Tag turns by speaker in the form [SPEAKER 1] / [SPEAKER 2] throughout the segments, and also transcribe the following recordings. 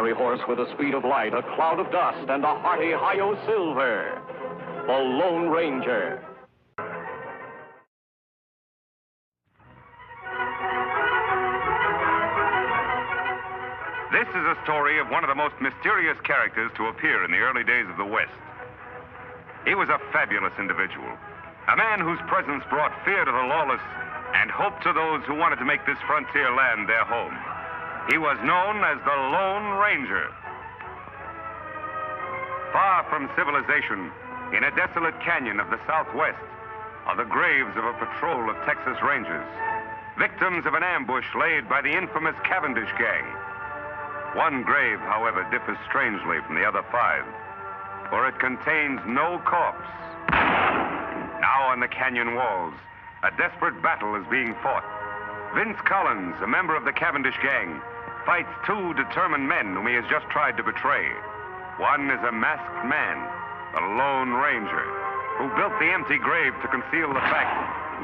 [SPEAKER 1] fiery horse with the speed of light, a cloud of dust, and a hearty hi-yo silver. The Lone Ranger.
[SPEAKER 2] This is a story of one of the most mysterious characters to appear in the early days of the West. He was a fabulous individual, a man whose presence brought fear to the lawless and hope to those who wanted to make this frontier land their home. He was known as the Lone Ranger. Far from civilization, in a desolate canyon of the Southwest, are the graves of a patrol of Texas Rangers, victims of an ambush laid by the infamous Cavendish gang. One grave, however, differs strangely from the other 5, for it contains no corpse. Now on the canyon walls, a desperate battle is being fought. Vince Collins, a member of the Cavendish gang, fights 2 determined men whom he has just tried to betray. One is a masked man, the Lone Ranger, who built the empty grave to conceal the fact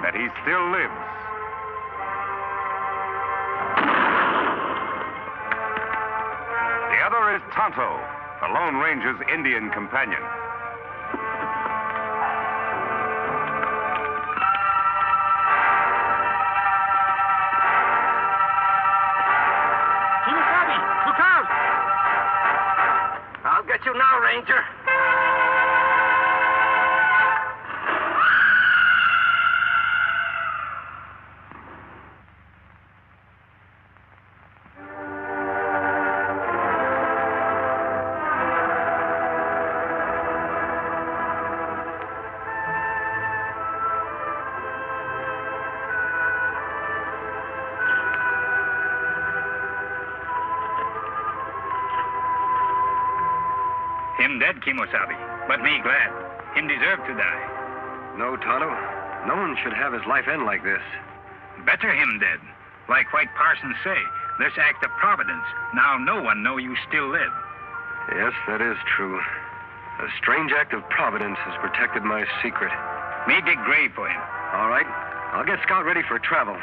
[SPEAKER 2] that he still lives. The other is Tonto, the Lone Ranger's Indian companion.
[SPEAKER 3] Look out! I'll get you now, Ranger.
[SPEAKER 4] Him dead, Kimosabe, but me glad. Him deserve to die.
[SPEAKER 5] No, Tonto. No one should have his life end like this.
[SPEAKER 4] Better him dead. Like White Parsons say, this act of providence. Now no one know you still live.
[SPEAKER 5] Yes, that is true. A strange act of providence has protected my secret.
[SPEAKER 4] Me dig grave for him.
[SPEAKER 5] All right. I'll get Scout ready for travel.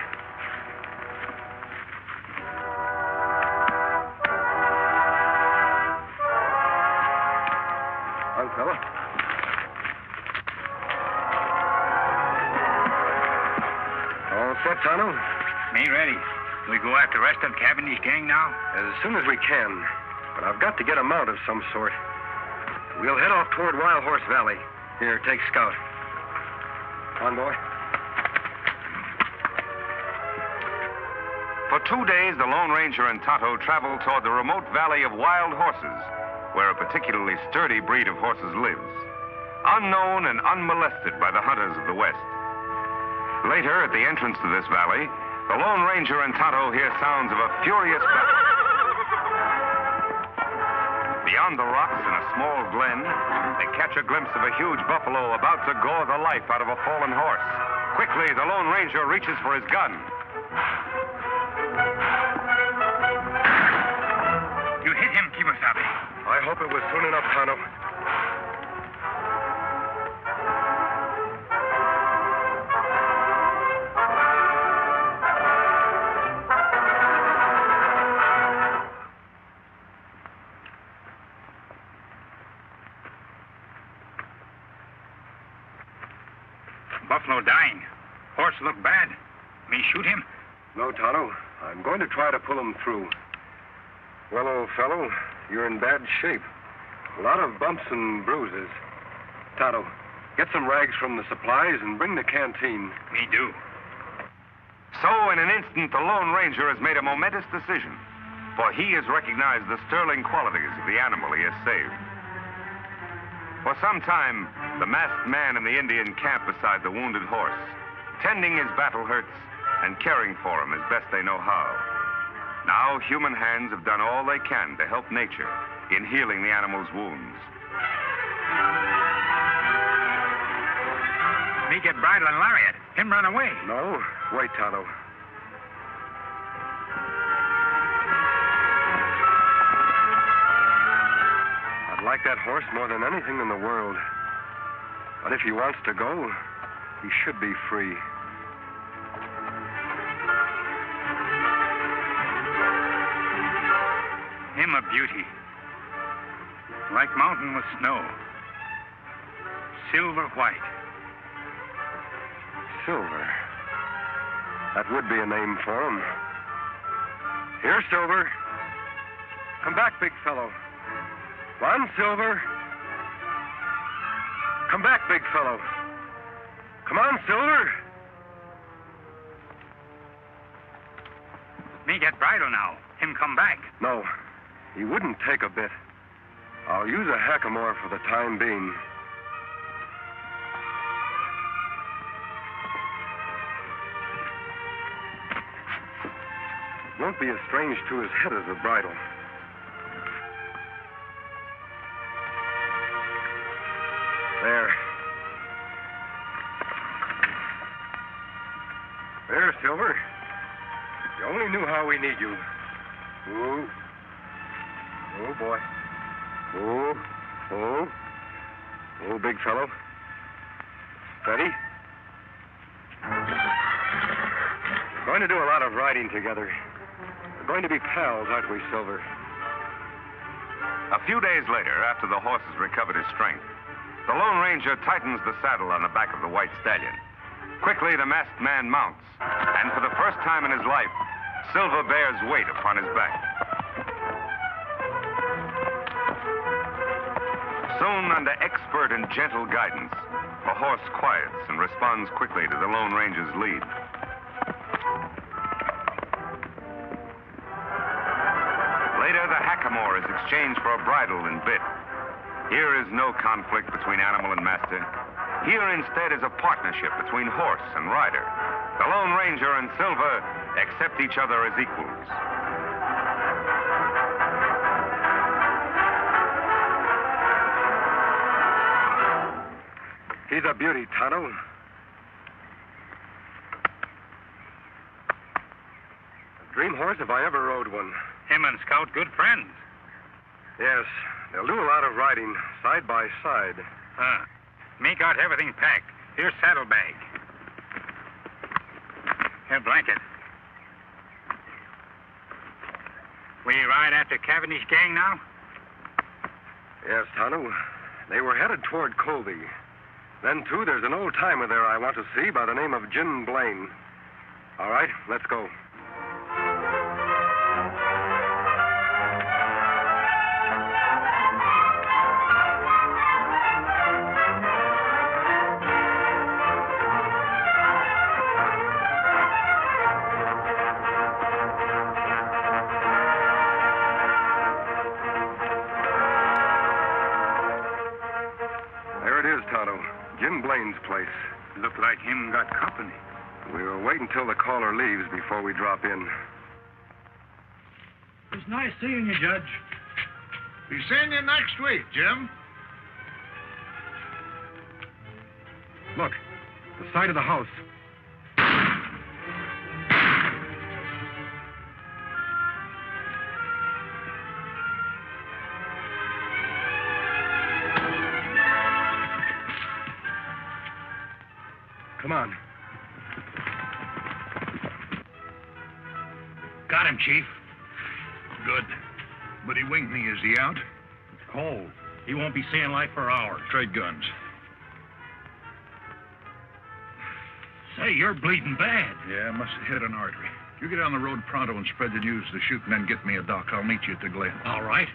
[SPEAKER 5] Young fella. All set, Tonto?
[SPEAKER 4] Me ready. We go after the rest of Cavendish gang now?
[SPEAKER 5] As soon as we can. But I've got to get a mount of some sort. We'll head off toward Wild Horse Valley. Here, take Scout. On, boy.
[SPEAKER 2] For 2 days, the Lone Ranger and Tonto traveled toward the remote valley of Wild Horses, where a particularly sturdy breed of horses lives, unknown and unmolested by the hunters of the West. Later, at the entrance to this valley, the Lone Ranger and Tonto hear sounds of a furious battle. Beyond the rocks in a small glen, they catch a glimpse of a huge buffalo about to gore the life out of a fallen horse. Quickly, the Lone Ranger reaches for his gun.
[SPEAKER 4] You hit him, Kimosabe.
[SPEAKER 5] I hope it was soon enough, Tonto.
[SPEAKER 4] Buffalo dying. Horse look bad. Me shoot him?
[SPEAKER 5] No, Tonto. I'm going to try to pull him through. Well, old fellow, you're in bad shape. A lot of bumps and bruises. Tonto, get some rags from the supplies and bring the canteen.
[SPEAKER 4] Me do.
[SPEAKER 2] So, in an instant, the Lone Ranger has made a momentous decision, for he has recognized the sterling qualities of the animal he has saved. For some time, the masked man in the Indian camp beside the wounded horse, tending his battle hurts and caring for him as best they know how. Now, human hands have done all they can to help nature in healing the animal's wounds.
[SPEAKER 4] Me get bridle and lariat. Him run away.
[SPEAKER 5] No, wait, Tonto. I'd like that horse more than anything in the world. But if he wants to go, he should be free.
[SPEAKER 4] him a beauty. Like mountain with snow. Silver white.
[SPEAKER 5] Silver. That would be a name for him. Here, Silver. Come back, big fellow. Come on, Silver. Come back, big fellow. Come on, Silver.
[SPEAKER 4] Me get bridle now. Him come back.
[SPEAKER 5] No, he wouldn't take a bit. I'll use a hackamore for the time being. Won't be as strange to his head as a bridle. There. There, Silver. You only knew how we need you. Oh. Oh, boy. Oh. Oh. Oh, big fellow. Steady. We're going to do a lot of riding together. We're going to be pals, aren't we, Silver?
[SPEAKER 2] A few days later, after the horse has recovered his strength, the Lone Ranger tightens the saddle on the back of the white stallion. Quickly, the masked man mounts, and for the first time in his life, Silver bears weight upon his back. Soon, under expert and gentle guidance, the horse quiets and responds quickly to the Lone Ranger's lead. Later, the hackamore is exchanged for a bridle and bit. Here is no conflict between animal and master. Here, instead, is a partnership between horse and rider. The Lone Ranger and Silver accept each other as equals.
[SPEAKER 5] He's a beauty, Tonto. A dream horse if I ever rode one.
[SPEAKER 4] Him and Scout good friends.
[SPEAKER 5] Yes, they'll do a lot of riding, side by side.
[SPEAKER 4] Me got everything packed. Here's saddlebag. Here, blanket. We ride after Cavendish gang now?
[SPEAKER 5] Yes, Tonto. They were headed toward Colby. Then, too, there's an old-timer there I want to see by the name of Jim Blaine. All right, let's go. There it is, Tonto. Jim Blaine's place.
[SPEAKER 4] Look like him got company.
[SPEAKER 5] We'll wait until the caller leaves before we drop in.
[SPEAKER 6] It's nice seeing you, Judge.
[SPEAKER 3] Be seeing you next week, Jim.
[SPEAKER 5] Look, the side of the house. Come on.
[SPEAKER 6] Got him, Chief. Good. But he winged me. Is he out? It's cold. He won't be seeing light for hours. Trade guns. Say, you're bleeding bad. Yeah, must have hit an artery. You get on the road pronto and spread the news to the shoot, and then get me a doc. I'll meet you at the Glen. All right.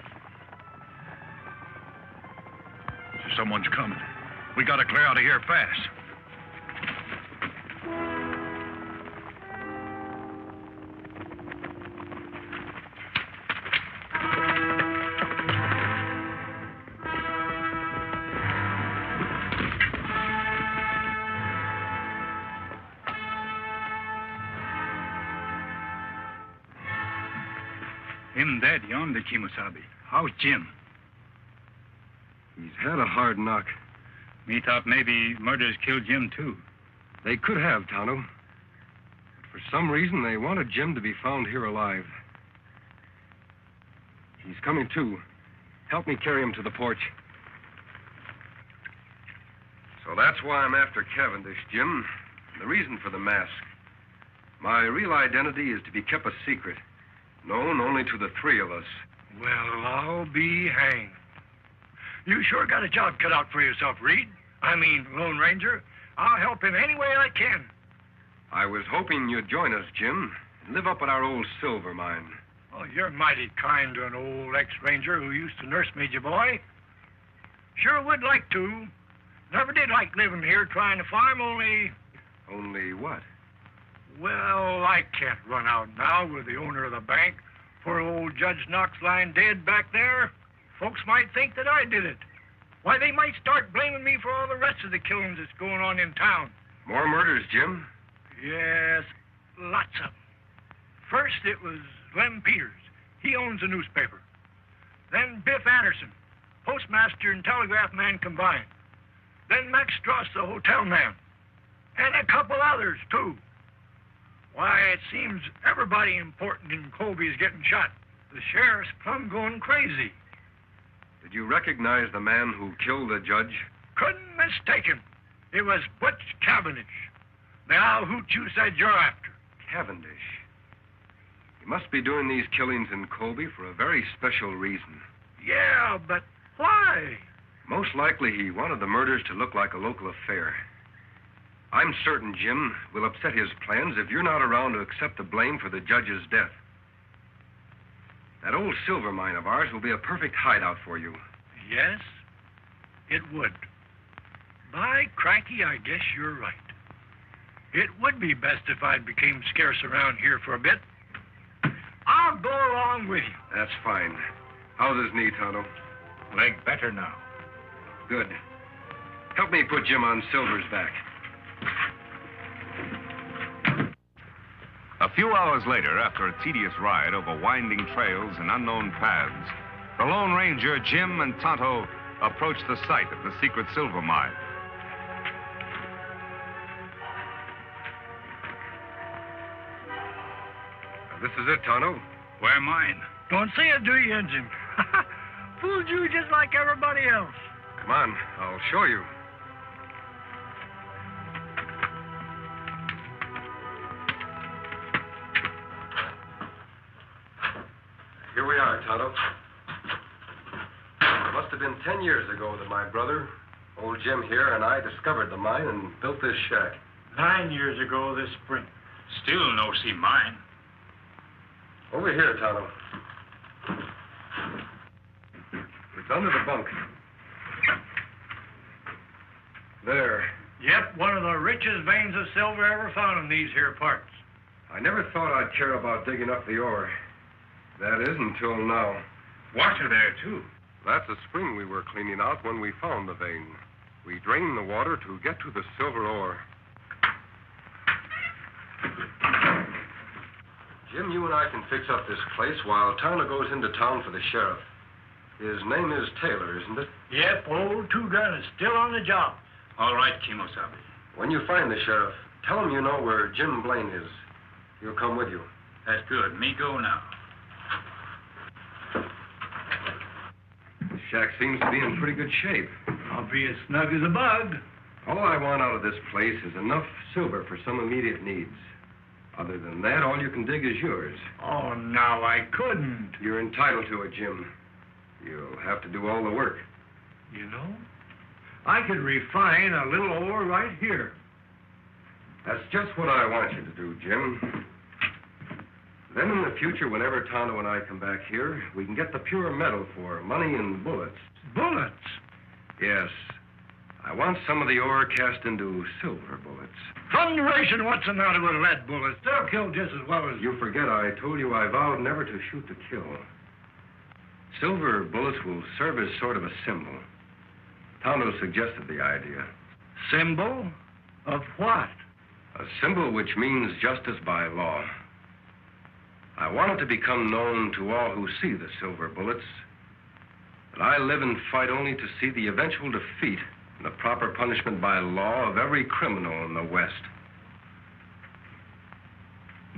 [SPEAKER 6] Someone's coming. We gotta clear out of here fast.
[SPEAKER 4] Him dead yonder, Kimosabe. How's Jim?
[SPEAKER 5] He's had a hard knock.
[SPEAKER 4] Me thought maybe murderers killed Jim, too.
[SPEAKER 5] They could have, Tonto. But for some reason, they wanted Jim to be found here alive. He's coming to. Help me carry him to the porch. So that's why I'm after Cavendish, Jim. The reason for the mask. My real identity is to be kept a secret, known only to the three of us.
[SPEAKER 7] Well, I'll be hanged. You sure got a job cut out for yourself, Reed. I mean, Lone Ranger. I'll help him any way I can.
[SPEAKER 5] I was hoping you'd join us, Jim, and live up at our old silver mine.
[SPEAKER 7] Oh, you're mighty kind to an old ex-ranger who used to nurse me, ya boy. Sure would like to. Never did like living here trying to farm, only...
[SPEAKER 5] Only what?
[SPEAKER 7] Well, I can't run out now with the owner of the bank. Poor old Judge Knox lying dead back there. Folks might think that I did it. Why, they might start blaming me for all the rest of the killings that's going on in town.
[SPEAKER 5] More murders, Jim?
[SPEAKER 7] Yes, lots of them. First, it was Lem Peters. He owns a newspaper. Then Biff Anderson, postmaster and telegraph man combined. Then Max Strauss, the hotel man. And a couple others, too. Why, it seems everybody important in Colby is getting shot. The sheriff's plumb going crazy.
[SPEAKER 5] Did you recognize the man who killed the judge?
[SPEAKER 7] Couldn't mistake him. It was Butch Cavendish. Now, who you said you're after?
[SPEAKER 5] Cavendish. He must be doing these killings in Colby for a very special reason.
[SPEAKER 7] Yeah, but why?
[SPEAKER 5] Most likely he wanted the murders to look like a local affair. I'm certain, Jim, will upset his plans if you're not around to accept the blame for the judge's death. That old silver mine of ours will be a perfect hideout for you.
[SPEAKER 7] Yes, it would. By cranky, I guess you're right. It would be best if I became scarce around here for a bit. I'll go along with you.
[SPEAKER 5] That's fine. How's his knee, Tonto?
[SPEAKER 6] Leg better now.
[SPEAKER 5] Good. Help me put Jim on Silver's back.
[SPEAKER 2] A few hours later, after a tedious ride over winding trails and unknown paths, the Lone Ranger, Jim, and Tonto approached the site of the secret silver mine.
[SPEAKER 5] This is it, Tonto.
[SPEAKER 4] Where mine?
[SPEAKER 7] Don't say it, do you, Injun? Fooled you just like everybody else.
[SPEAKER 5] Come on, I'll show you. Here we are, Tonto. It must have been 10 years ago that my brother, old Jim here, and I discovered the mine and built this shack.
[SPEAKER 7] 9 years ago this spring.
[SPEAKER 4] Still no see mine.
[SPEAKER 5] Over here, Tonto. It's under the bunk. There.
[SPEAKER 7] Yep, one of the richest veins of silver ever found in these here parts.
[SPEAKER 5] I never thought I'd care about digging up the ore. That is, until now.
[SPEAKER 4] Water there, too.
[SPEAKER 5] That's a spring we were cleaning out when we found the vein. We drained the water to get to the silver ore. Jim, you and I can fix up this place while Tonto goes into town for the sheriff. His name is Taylor, isn't it?
[SPEAKER 7] Yep, old Two-Gun is still on the job.
[SPEAKER 4] All right, Kimosabe.
[SPEAKER 5] When you find the sheriff, tell him you know where Jim Blaine is. He'll come with you.
[SPEAKER 4] That's good. Me go now.
[SPEAKER 5] The shack seems to be in pretty good shape.
[SPEAKER 7] I'll be as snug as a bug.
[SPEAKER 5] All I want out of this place is enough silver for some immediate needs. Other than that, all you can dig is yours.
[SPEAKER 7] Oh, now I couldn't.
[SPEAKER 5] You're entitled to it, Jim. You'll have to do all the work.
[SPEAKER 7] You know, I could refine a little ore right here.
[SPEAKER 5] That's just what I want you to do, Jim. Then in the future, whenever Tonto and I come back here, we can get the pure metal for money and bullets.
[SPEAKER 7] Bullets?
[SPEAKER 5] Yes. I want some of the ore cast into silver bullets.
[SPEAKER 7] Thunderation, what's the matter with lead bullets? They'll kill just as well as...
[SPEAKER 5] You forget I told you I vowed never to shoot to kill. Silver bullets will serve as sort of a symbol. Tonto suggested the idea.
[SPEAKER 7] Symbol? Of what?
[SPEAKER 5] A symbol which means justice by law. I want it to become known to all who see the silver bullets that I live and fight only to see the eventual defeat and the proper punishment by law of every criminal in the West.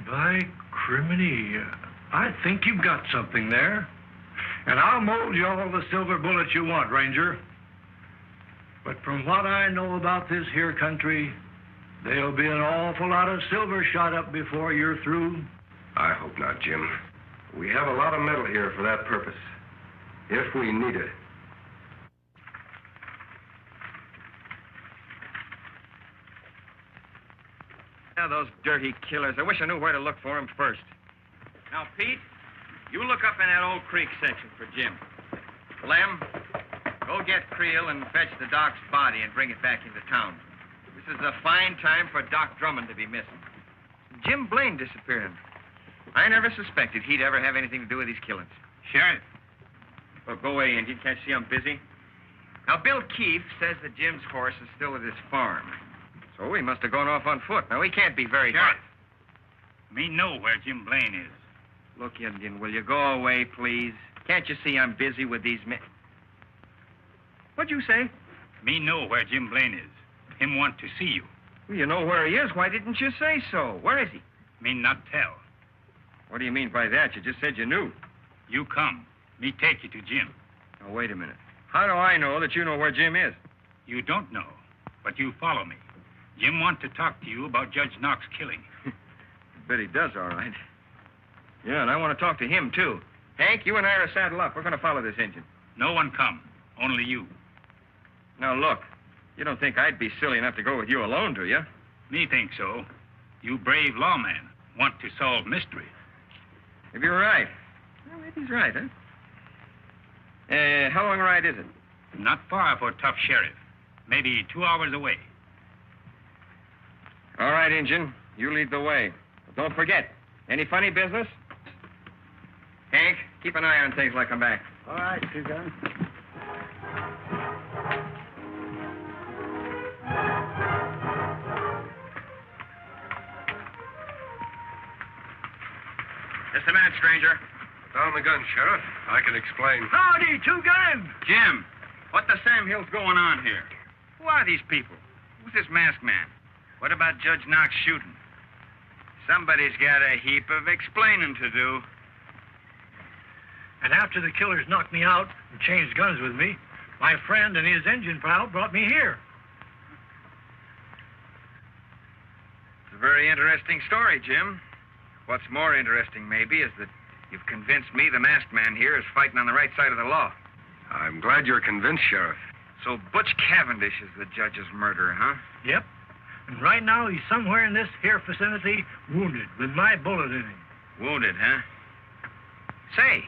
[SPEAKER 7] By criminy, I think you've got something there. And I'll mold you all the silver bullets you want, Ranger. But from what I know about this here country, there'll be an awful lot of silver shot up before you're through.
[SPEAKER 5] I hope not, Jim. We have a lot of metal here for that purpose, if we need it.
[SPEAKER 8] Now, those dirty killers. I wish I knew where to look for them first. Now, Pete, you look up in that old creek section for Jim. Lem, go get Creel and fetch the Doc's body and bring it back into town. This is a fine time for Doc Drummond to be missing. Jim Blaine disappearing. I never suspected he'd ever have anything to do with these killings.
[SPEAKER 4] Sheriff.
[SPEAKER 8] Well, go away, Injun. Can't you see I'm busy? Now, Bill Keefe says that Jim's horse is still at his farm. So he must have gone off on foot. Now, he can't be very
[SPEAKER 4] Sheriff.
[SPEAKER 8] far.
[SPEAKER 4] Me know where Jim Blaine is.
[SPEAKER 8] Look, Indian, will you go away, please? Can't you see I'm busy with these men? What'd you say?
[SPEAKER 4] Me know where Jim Blaine is. Him want to see you.
[SPEAKER 8] Well, you know where he is. Why didn't you say so? Where is he?
[SPEAKER 4] Me not tell.
[SPEAKER 8] What do you mean by that? You just said you knew.
[SPEAKER 4] You come. Me take you to Jim.
[SPEAKER 8] Now, wait a minute. How do I know that you know where Jim is?
[SPEAKER 4] You don't know, but you follow me. Jim want to talk to you about Judge Knox killing.
[SPEAKER 8] Bet he does, all right. Yeah, and I want to talk to him, too. Hank, you and I are saddle up. We're going to follow this engine.
[SPEAKER 4] No one come. Only you.
[SPEAKER 8] Now, look. You don't think I'd be silly enough to go with you alone, do you?
[SPEAKER 4] Me think so. You brave lawman want to solve mystery.
[SPEAKER 8] Maybe you're right. Well, maybe he's right, huh? How long a ride is it?
[SPEAKER 4] Not far for tough sheriff. Maybe 2 hours away.
[SPEAKER 8] All right, Injun. You lead the way. But don't forget, any funny business? Hank, keep an eye on things like I'm back.
[SPEAKER 7] All right, Two-Gun.
[SPEAKER 8] Just a minute, stranger.
[SPEAKER 5] Down the gun, Sheriff. I can explain.
[SPEAKER 7] Howdy, Two-Gun.
[SPEAKER 8] Jim, what the Sam Hill's going on here? Who are these people? Who's this masked man? What about Judge Knox shooting? Somebody's got a heap of explaining to do.
[SPEAKER 7] And after the killers knocked me out and changed guns with me, my friend and his engine pal brought me here.
[SPEAKER 8] It's a very interesting story, Jim. What's more interesting, maybe, is that you've convinced me the masked man here is fighting on the right side of the law.
[SPEAKER 5] I'm glad you're convinced, Sheriff.
[SPEAKER 8] So Butch Cavendish is the judge's murderer, huh?
[SPEAKER 7] Yep. And right now he's somewhere in this here vicinity, wounded, with my bullet in him.
[SPEAKER 8] Wounded, huh? Say,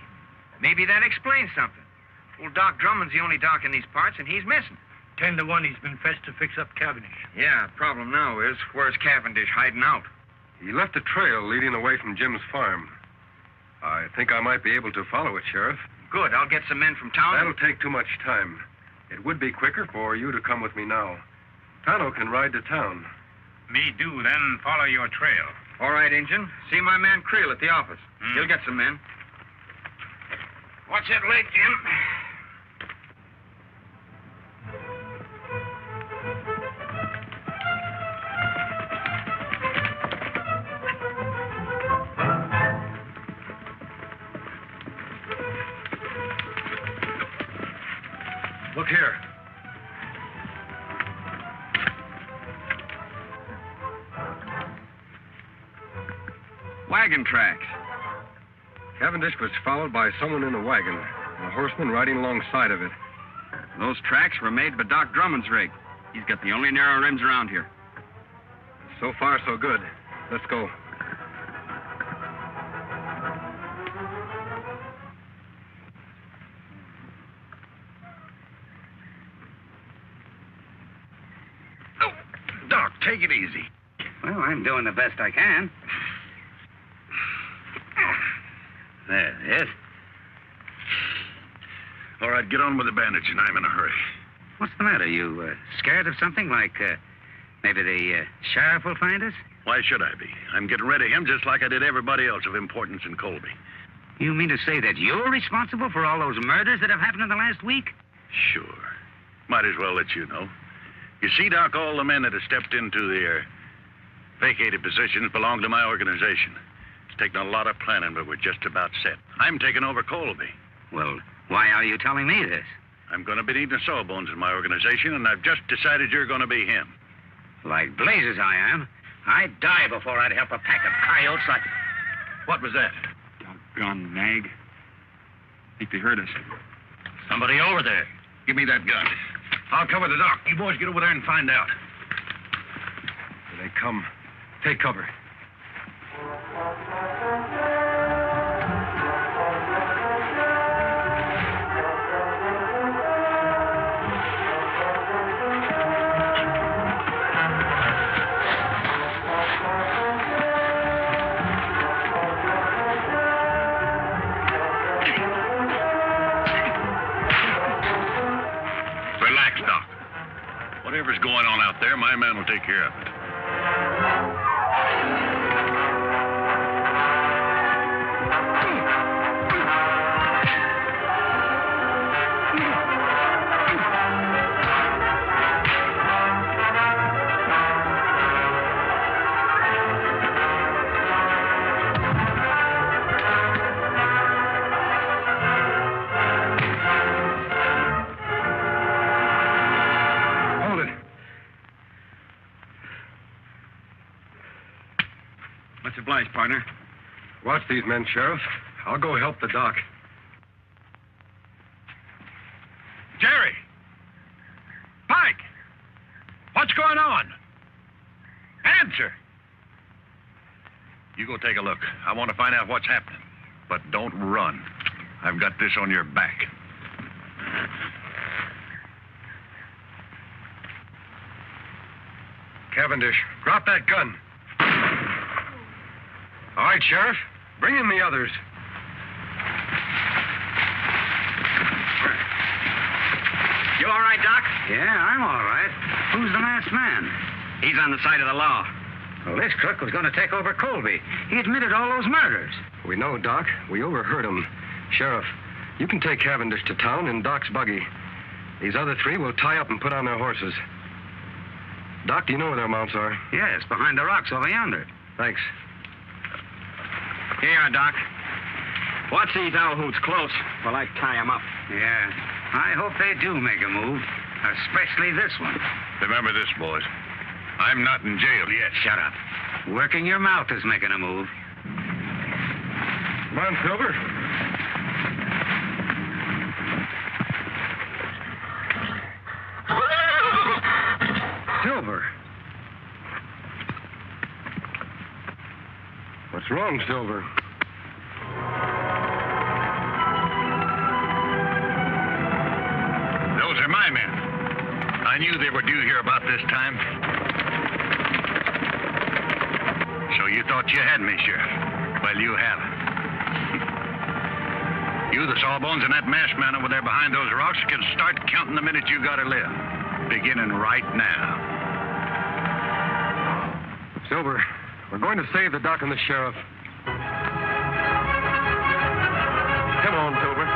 [SPEAKER 8] maybe that explains something. Old Doc Drummond's the only doc in these parts, and he's missing.
[SPEAKER 7] 10 to 1 he's been fetched to fix up Cavendish.
[SPEAKER 8] Yeah, problem now is, where's Cavendish hiding out?
[SPEAKER 5] He left a trail leading away from Jim's farm. I think I might be able to follow it, Sheriff.
[SPEAKER 8] Good, I'll get some men from town.
[SPEAKER 5] That'll take too much time. It would be quicker for you to come with me now. Tonto can ride to town.
[SPEAKER 4] Me do then follow your trail.
[SPEAKER 8] All right, Injun. See my man Creel at the office. He'll get some men. Watch that leg, Jim.
[SPEAKER 5] Look here.
[SPEAKER 8] Wagon tracks.
[SPEAKER 5] Cavendish was followed by someone in a wagon, and a horseman riding alongside of it.
[SPEAKER 8] Those tracks were made by Doc Drummond's rig. He's got the only narrow rims around here.
[SPEAKER 5] So far, so good. Let's go.
[SPEAKER 6] Doc, take it easy.
[SPEAKER 4] Well, I'm doing the best I can. There it is.
[SPEAKER 6] All right, get on with the bandaging. I'm in a hurry.
[SPEAKER 4] What's the matter? You scared of something? Like maybe the sheriff will find us?
[SPEAKER 6] Why should I be? I'm getting rid of him just like I did everybody else of importance in Colby.
[SPEAKER 4] You mean to say that you're responsible for all those murders that have happened in the last week?
[SPEAKER 6] Sure. Might as well let you know. You see, Doc, all the men that have stepped into their vacated positions belong to my organization. It's taken a lot of planning, but we're just about set. I'm taking over Colby.
[SPEAKER 4] Well, why are you telling me this?
[SPEAKER 6] I'm going to be needing sawbones in my organization, and I've just decided you're going to be him.
[SPEAKER 4] Like blazes I am. I'd die before I'd help a pack of coyotes like...
[SPEAKER 6] What was that?
[SPEAKER 9] Gone nag. Think they heard us.
[SPEAKER 6] Somebody over there. Give me that gun. I'll cover the dock. You boys get over there and find out.
[SPEAKER 5] Here they come. Take cover.
[SPEAKER 6] Relax, Doc. Whatever's going on out there, my man will take care of it.
[SPEAKER 5] Hold it.
[SPEAKER 9] Much obliged, partner.
[SPEAKER 5] Watch these men, Sheriff. I'll go help the doc.
[SPEAKER 7] Jerry! Pike! What's going on? Answer!
[SPEAKER 6] You go take a look. I want to find out what's happening. But don't run. I've got this on your back.
[SPEAKER 5] Cavendish, drop that gun. All right, Sheriff. Bring in the others.
[SPEAKER 8] You all right, Doc?
[SPEAKER 4] Yeah, I'm all right. Who's the masked man?
[SPEAKER 8] He's on the side of the law.
[SPEAKER 4] Well, this crook was going to take over Colby. He admitted all those murders.
[SPEAKER 5] We know, Doc. We overheard him. Sheriff, you can take Cavendish to town in Doc's buggy. These other three will tie up and put on their horses. Doc, do you know where their mounts are?
[SPEAKER 4] Yes, behind the rocks over yonder.
[SPEAKER 5] Thanks.
[SPEAKER 8] Here you are, Doc. Watch these owl hoots close while I tie him up.
[SPEAKER 4] Yeah, I hope they do make a move, especially this one.
[SPEAKER 6] Remember this, boys. I'm not in jail yet.
[SPEAKER 4] Shut up. Working your mouth is making a move.
[SPEAKER 5] Come on, Silver.
[SPEAKER 4] Silver.
[SPEAKER 5] What's wrong, Silver?
[SPEAKER 6] Those are my men. I knew they were due here about this time. So you thought you had me, Sheriff. Well, you haven't. You, the sawbones, and that masked man over there behind those rocks can start counting the minutes you gotta live. Beginning right now.
[SPEAKER 5] Silver, we're going to save the doc and the sheriff. Come on, Silver.